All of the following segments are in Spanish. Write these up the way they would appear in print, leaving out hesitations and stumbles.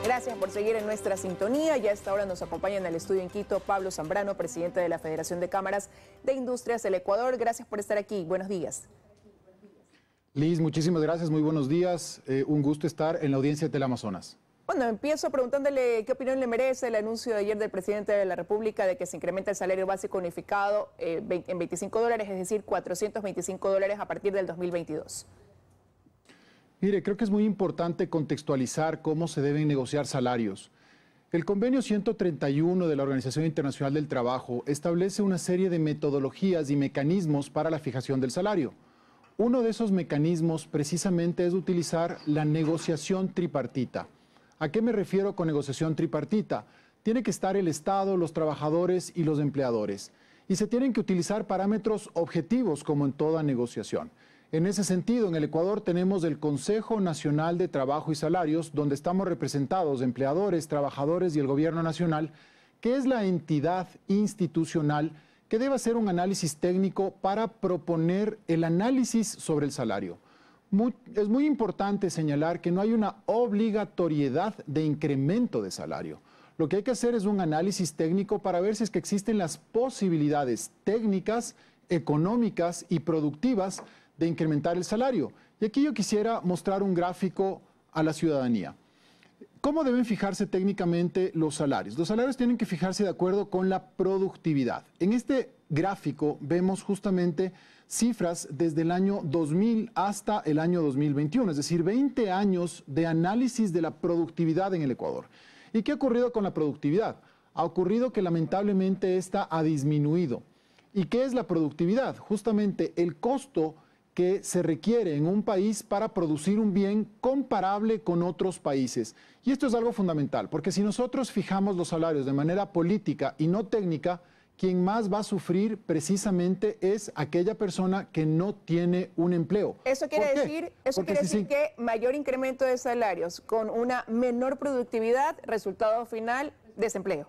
Gracias por seguir en nuestra sintonía. Ya a esta hora nos acompaña en el estudio en Quito Pablo Zambrano, presidente de la Federación de Cámaras de Industrias del Ecuador. Gracias por estar aquí. Buenos días. Liz, muchísimas gracias. Muy buenos días. Un gusto estar en la audiencia de Teleamazonas. Bueno, empiezo preguntándole qué opinión le merece el anuncio de ayer del presidente de la República de que se incrementa el salario básico unificado en $25, es decir, $425 a partir del 2022. Mire, creo que es muy importante contextualizar cómo se deben negociar salarios. El convenio 131 de la Organización Internacional del Trabajo establece una serie de metodologías y mecanismos para la fijación del salario. Uno de esos mecanismos precisamente es utilizar la negociación tripartita. ¿A qué me refiero con negociación tripartita? Tiene que estar el Estado, los trabajadores y los empleadores. Y se tienen que utilizar parámetros objetivos como en toda negociación. En ese sentido, en el Ecuador tenemos el Consejo Nacional de Trabajo y Salarios, donde estamos representados empleadores, trabajadores y el Gobierno Nacional, que es la entidad institucional que debe hacer un análisis técnico para proponer el análisis sobre el salario. Es muy importante señalar que no hay una obligatoriedad de incremento de salario. Lo que hay que hacer es un análisis técnico para ver si es que existen las posibilidades técnicas, económicas y productivas de incrementar el salario. Y aquí yo quisiera mostrar un gráfico a la ciudadanía. ¿Cómo deben fijarse técnicamente los salarios? Los salarios tienen que fijarse de acuerdo con la productividad. En este gráfico vemos justamente cifras desde el año 2000 hasta el año 2021, es decir, 20 años de análisis de la productividad en el Ecuador. ¿Y qué ha ocurrido con la productividad? Ha ocurrido que lamentablemente esta ha disminuido. ¿Y qué es la productividad? Justamente el costo que se requiere en un país para producir un bien comparable con otros países. Y esto es algo fundamental, porque si nosotros fijamos los salarios de manera política y no técnica, quien más va a sufrir precisamente es aquella persona que no tiene un empleo. Eso quiere decir que mayor incremento de salarios con una menor productividad, resultado final, desempleo.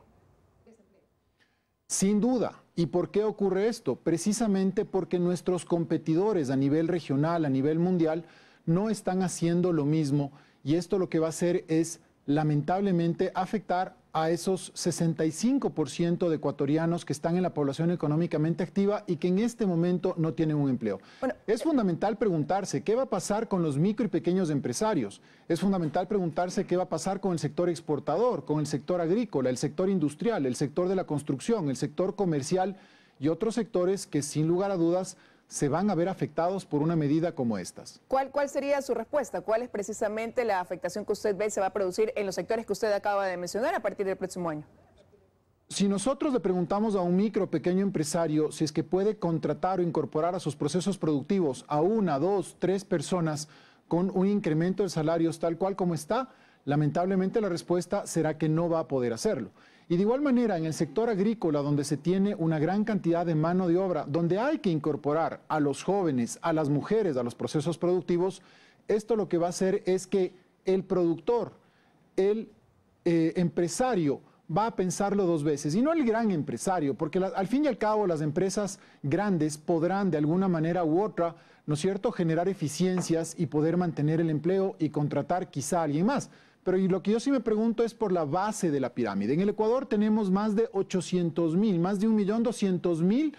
Sin duda. ¿Y por qué ocurre esto? Precisamente porque nuestros competidores a nivel regional, a nivel mundial, no están haciendo lo mismo, y esto lo que va a hacer es, lamentablemente, afectar a esos 65% de ecuatorianos que están en la población económicamente activa y que en este momento no tienen un empleo. Bueno, es fundamental preguntarse qué va a pasar con los micro y pequeños empresarios. Es fundamental preguntarse qué va a pasar con el sector exportador, con el sector agrícola, el sector industrial, el sector de la construcción, el sector comercial y otros sectores que sin lugar a dudas se van a ver afectados por una medida como estas. ¿Cuál sería su respuesta? ¿Cuál es precisamente la afectación que usted ve se va a producir en los sectores que usted acaba de mencionar a partir del próximo año? Si nosotros le preguntamos a un micro o pequeño empresario si es que puede contratar o incorporar a sus procesos productivos a 1, 2, 3 personas con un incremento de salarios tal cual como está, lamentablemente la respuesta será que no va a poder hacerlo. Y de igual manera, en el sector agrícola, donde se tiene una gran cantidad de mano de obra, donde hay que incorporar a los jóvenes, a las mujeres, a los procesos productivos, esto lo que va a hacer es que el productor, el empresario, va a pensarlo dos veces, y no el gran empresario, porque al fin y al cabo las empresas grandes podrán de alguna manera u otra, ¿no es cierto?, generar eficiencias y poder mantener el empleo y contratar quizá a alguien más. Pero lo que yo sí me pregunto es por la base de la pirámide. En el Ecuador tenemos más de 800,000, más de 1.200.000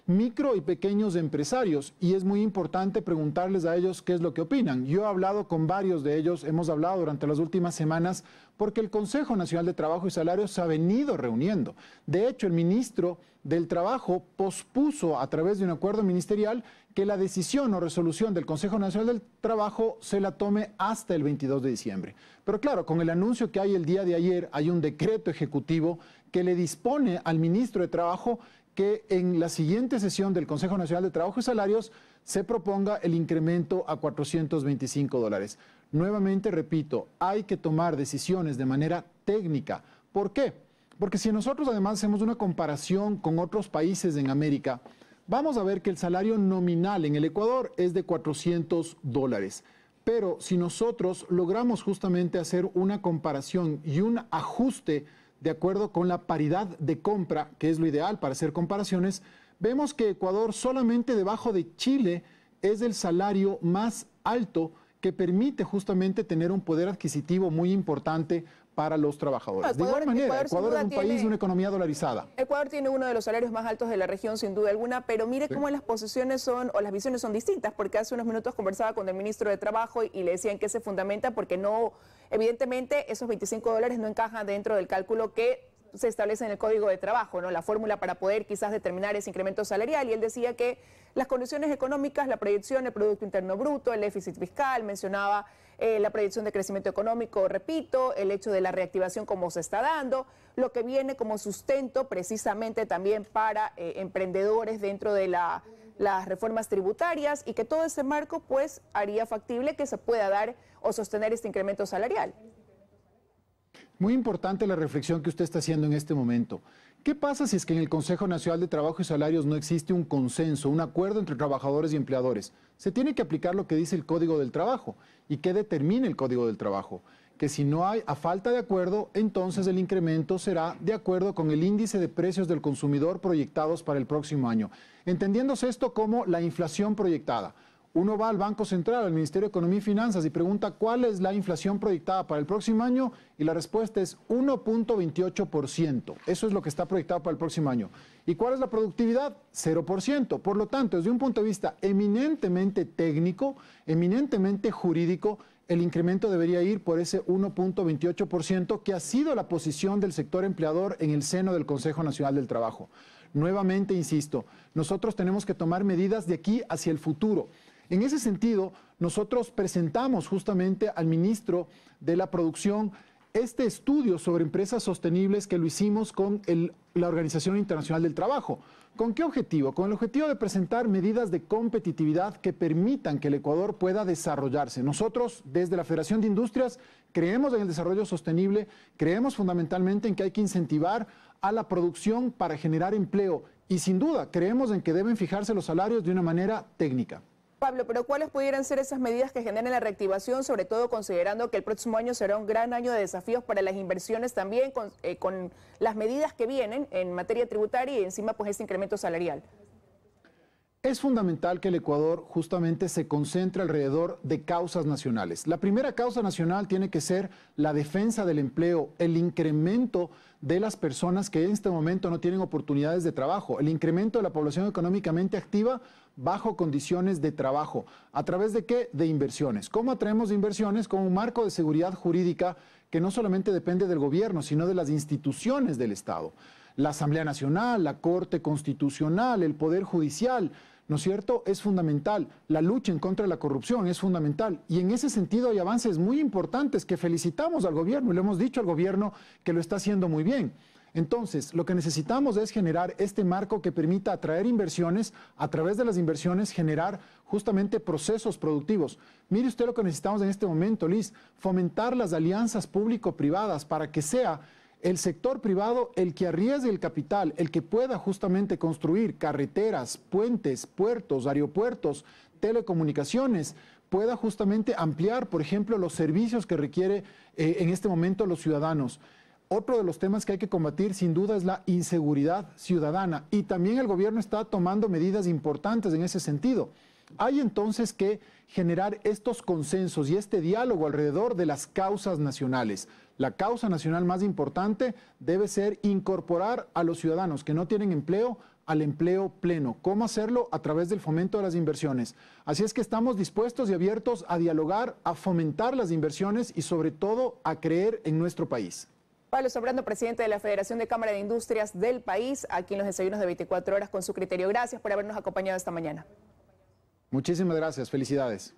micro y pequeños empresarios, y es muy importante preguntarles a ellos qué es lo que opinan. Yo he hablado con varios de ellos, hemos hablado durante las últimas semanas, porque el Consejo Nacional de Trabajo y Salarios se ha venido reuniendo. De hecho, el ministro del Trabajo pospuso a través de un acuerdo ministerial que la decisión o resolución del Consejo Nacional del Trabajo se la tome hasta el 22 de diciembre. Pero claro, con el anuncio que hay el día de ayer, hay un decreto ejecutivo que le dispone al ministro de Trabajo que en la siguiente sesión del Consejo Nacional de Trabajo y Salarios se proponga el incremento a $425. Nuevamente repito, hay que tomar decisiones de manera técnica. ¿Por qué? Porque si nosotros además hacemos una comparación con otros países en América, vamos a ver que el salario nominal en el Ecuador es de $400. Pero si nosotros logramos justamente hacer una comparación y un ajuste de acuerdo con la paridad de compra, que es lo ideal para hacer comparaciones, vemos que Ecuador solamente debajo de Chile es el salario más alto que permite justamente tener un poder adquisitivo muy importante para los trabajadores. De igual manera, Ecuador es un país de una economía dolarizada. Ecuador tiene uno de los salarios más altos de la región, sin duda alguna, pero mire cómo las posiciones son, o las visiones son distintas, porque hace unos minutos conversaba con el ministro de Trabajo y le decían que se fundamenta porque no, evidentemente, esos 25 dólares no encajan dentro del cálculo que se establece en el Código de Trabajo, ¿no? La fórmula para poder quizás determinar ese incremento salarial, y él decía que las condiciones económicas, la proyección del Producto Interno Bruto, el déficit fiscal, mencionaba la proyección de crecimiento económico, repito, el hecho de la reactivación como se está dando, lo que viene como sustento precisamente también para emprendedores dentro de las reformas tributarias, y que todo ese marco pues haría factible que se pueda dar o sostener este incremento salarial. Muy importante la reflexión que usted está haciendo en este momento. ¿Qué pasa si es que en el Consejo Nacional de Trabajo y Salarios no existe un consenso, un acuerdo entre trabajadores y empleadores? Se tiene que aplicar lo que dice el Código del Trabajo. ¿Y qué determina el Código del Trabajo? Que si no hay, a falta de acuerdo, entonces el incremento será de acuerdo con el índice de precios del consumidor proyectados para el próximo año. Entendiéndose esto como la inflación proyectada. Uno va al Banco Central, al Ministerio de Economía y Finanzas, y pregunta cuál es la inflación proyectada para el próximo año, y la respuesta es 1.28%. Eso es lo que está proyectado para el próximo año. ¿Y cuál es la productividad? 0%. Por lo tanto, desde un punto de vista eminentemente técnico, eminentemente jurídico, el incremento debería ir por ese 1.28%, que ha sido la posición del sector empleador en el seno del Consejo Nacional del Trabajo. Nuevamente, insisto, nosotros tenemos que tomar medidas de aquí hacia el futuro. En ese sentido, nosotros presentamos justamente al ministro de la Producción este estudio sobre empresas sostenibles que lo hicimos con la Organización Internacional del Trabajo. ¿Con qué objetivo? Con el objetivo de presentar medidas de competitividad que permitan que el Ecuador pueda desarrollarse. Nosotros, desde la Federación de Industrias, creemos en el desarrollo sostenible, creemos fundamentalmente en que hay que incentivar a la producción para generar empleo, y sin duda creemos en que deben fijarse los salarios de una manera técnica. Pablo, pero ¿cuáles pudieran ser esas medidas que generen la reactivación, sobre todo considerando que el próximo año será un gran año de desafíos para las inversiones también, con las medidas que vienen en materia tributaria y encima pues este incremento salarial? Es fundamental que el Ecuador justamente se concentre alrededor de causas nacionales. La primera causa nacional tiene que ser la defensa del empleo, el incremento de las personas que en este momento no tienen oportunidades de trabajo, el incremento de la población económicamente activa bajo condiciones de trabajo. ¿A través de qué? De inversiones. ¿Cómo atraemos inversiones? Con un marco de seguridad jurídica que no solamente depende del gobierno, sino de las instituciones del Estado. La Asamblea Nacional, la Corte Constitucional, el Poder Judicial, ¿no es cierto?, es fundamental. La lucha en contra de la corrupción es fundamental. Y en ese sentido hay avances muy importantes que felicitamos al gobierno y le hemos dicho al gobierno que lo está haciendo muy bien. Entonces, lo que necesitamos es generar este marco que permita atraer inversiones, a través de las inversiones generar justamente procesos productivos. Mire usted lo que necesitamos en este momento, Liz, fomentar las alianzas público-privadas para que sea el sector privado el que arriesgue el capital, el que pueda justamente construir carreteras, puentes, puertos, aeropuertos, telecomunicaciones, pueda justamente ampliar, por ejemplo, los servicios que requiere en este momento los ciudadanos. Otro de los temas que hay que combatir sin duda es la inseguridad ciudadana, y también el gobierno está tomando medidas importantes en ese sentido. Hay entonces que generar estos consensos y este diálogo alrededor de las causas nacionales. La causa nacional más importante debe ser incorporar a los ciudadanos que no tienen empleo al empleo pleno. ¿Cómo hacerlo? A través del fomento de las inversiones. Así es que estamos dispuestos y abiertos a dialogar, a fomentar las inversiones y sobre todo a creer en nuestro país. Pablo Zambrano, presidente de la Federación de Cámara de Industrias del país, aquí en los desayunos de 24 horas con su criterio. Gracias por habernos acompañado esta mañana. Muchísimas gracias. Felicidades.